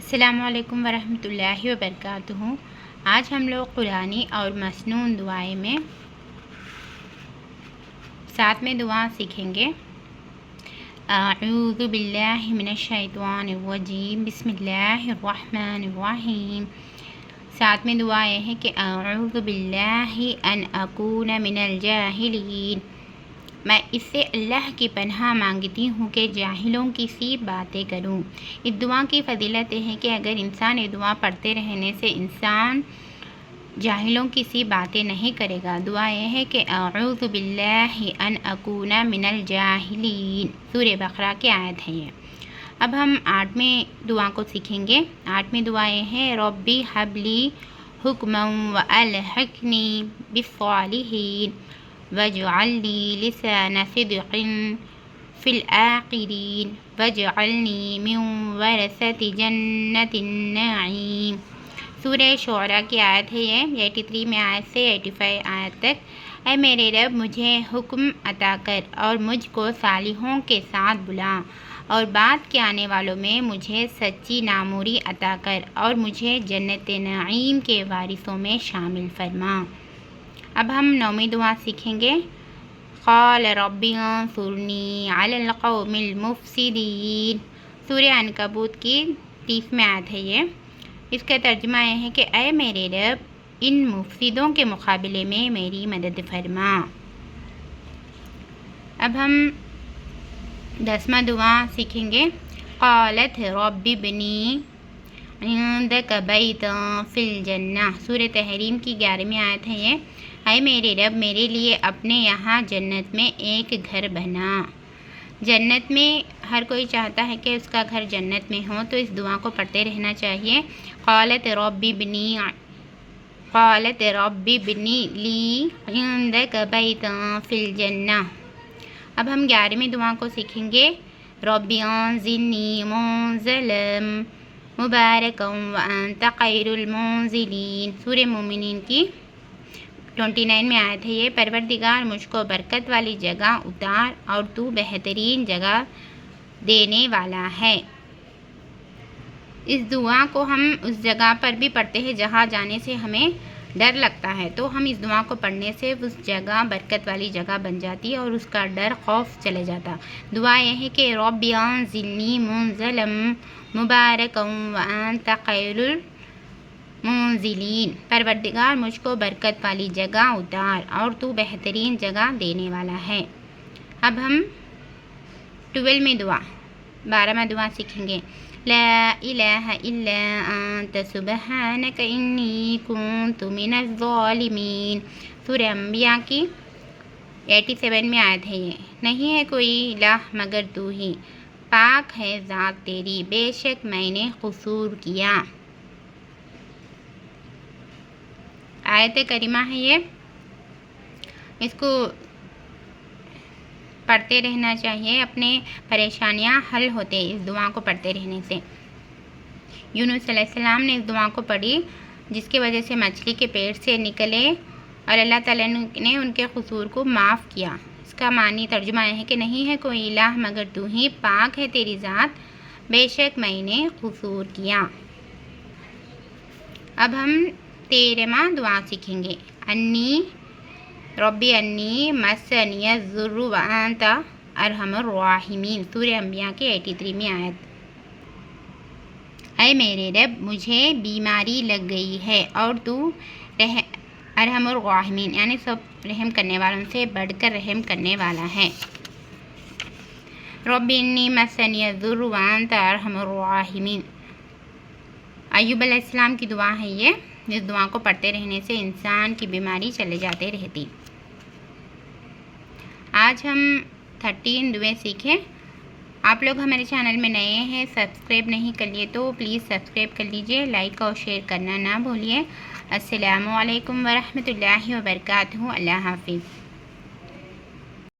السلام علیکم ورحمۃ اللہ وبرکاتہ۔ آج ہم لوگ قرآنی اور مسنون دعائیں میں ساتھ میں دعا سیکھیں گے۔ اعوذ باللہ من الشیطان الرجیم، بسم اللہ الرحمن الرحیم۔ ساتھ میں دعا یہ ہے کہ اعوذ باللہ ان اکون من الجاہلین، میں اس سے اللہ کی پناہ مانگتی ہوں کہ جاہلوں کی سی باتیں کروں۔ اس دعا کی فضیلت یہ ہے کہ اگر انسان یہ دعا پڑھتے رہنے سے انسان جاہلوں کی سی باتیں نہیں کرے گا۔ دعا یہ ہے کہ اعوذ باللہ ان اکون من الجاہلین، سورہ بقرہ کی آیت ہے یہ۔ اب ہم 8ویں دعا کو سیکھیں گے۔ 8ویں دعا یہ ہے ربی حب لی حکما والحقنی بالصالحین واجعل لی لسان صدق فی الآخرین واجعلنی من ورثۃ جنۃ النعیم، سورہ شعراء کی آیت ہے یہ 83 میں آیت سے 85 آیت تک۔ اے میرے رب، مجھے حکم عطا کر اور مجھ کو صالحوں کے ساتھ بلا، اور بعد کے آنے والوں میں مجھے سچی ناموری عطا کر اور مجھے جنت نعیم کے وارثوں میں شامل فرما۔ اب ہم 9ویں دعا سیکھیں گے۔ قال رب انصرنی علی القوم المفسدین، سورہ عنکبوت کی 30 آیت ہے یہ۔ اس کا ترجمہ یہ ہے کہ اے میرے رب، ان مفسدوں کے مقابلے میں میری مدد فرما۔ اب ہم 10واں دعا سیکھیں گے۔ قالت رب ابنی عندک بیتا فی الجنہ، سورہ تحریم کی 11ویں آیت ہے یہ۔ اے میرے رب، میرے لیے اپنے یہاں جنت میں ایک گھر بنا۔ جنت میں ہر کوئی چاہتا ہے کہ اس کا گھر جنت میں ہو، تو اس دعا کو پڑھتے رہنا چاہیے۔ قالت رب ابنی لی عندک بیتا فی الجنہ۔ اب ہم 11ویں دعا کو سیکھیں گے۔ رب انزلنی منزلا مبارکا وانت خیر المنزلین، سورہ مومنین کی 29 میں آیت ہے یہ۔ پروردگار، مجھ کو برکت والی جگہ اتار اور تو بہترین جگہ دینے والا ہے۔ اس دعا کو ہم اس جگہ پر بھی پڑھتے ہیں جہاں جانے سے ہمیں ڈر لگتا ہے، تو ہم اس دعا کو پڑھنے سے اس جگہ برکت والی جگہ بن جاتی ہے اور اس کا ڈر خوف چلے جاتا۔ دعا یہ ہے کہ رب انزلنی منزلا مبارکا وانت خیر منزلین، پروردگار، مجھ کو برکت والی جگہ اتار اور تو بہترین جگہ دینے والا ہے۔ اب ہم 12ویں دعا 12واں دعا سیکھیں گے۔ لا الہ الا انت سبحانک انی کنت من الظالمین، سورہ انبیاء کی 87 میں آیت ہے یہ۔ نہیں ہے کوئی الہ مگر تو ہی، پاک ہے ذات تیری، بے شک میں نے قصور کیا۔ آیت کریمہ ہے یہ، اس کو پڑھتے رہنا چاہیے، اپنے پریشانیاں حل ہوتے اس دعا کو پڑھتے رہنے سے۔ یونس علیہ السلام نے اس دعا کو پڑھی جس کی وجہ سے مچھلی کے پیٹ سے نکلے اور اللہ تعالیٰ نے ان کے قصور کو معاف کیا۔ اس کا معنی ترجمہ یہ ہے کہ نہیں ہے کوئی الہ مگر تو ہی، پاک ہے تیری ذات، بے شک میں نے قصور کیا۔ اب ہم 13واں دعا سیکھیں گے۔ ربی انی مسنی الضر وانت ارحم الراحمین، سورہ انبیاء کی 83 آیت۔ اے میرے رب، مجھے بیماری لگ گئی ہے اور تو ارحم الراحمین، یعنی سب رحم کرنے والوں سے بڑھ کر رحم کرنے والا ہے۔ ربی انی مسنی الضر وانت ارحم الراحمین، ایوب علیہ السلام کی دعا ہے یہ۔ اس دعا کو پڑھتے رہنے سے انسان کی بیماری چلے جاتے رہتی۔ آج ہم 13 دعائیں سیکھیں۔ آپ لوگ ہمارے چینل میں نئے ہیں، سبسکرائب نہیں کر لیے تو پلیز سبسکرائب کر لیجئے، لائک اور شیئر کرنا نہ بھولیے۔ السلام علیکم ورحمۃ اللہ وبرکاتہ۔ اللہ حافظ۔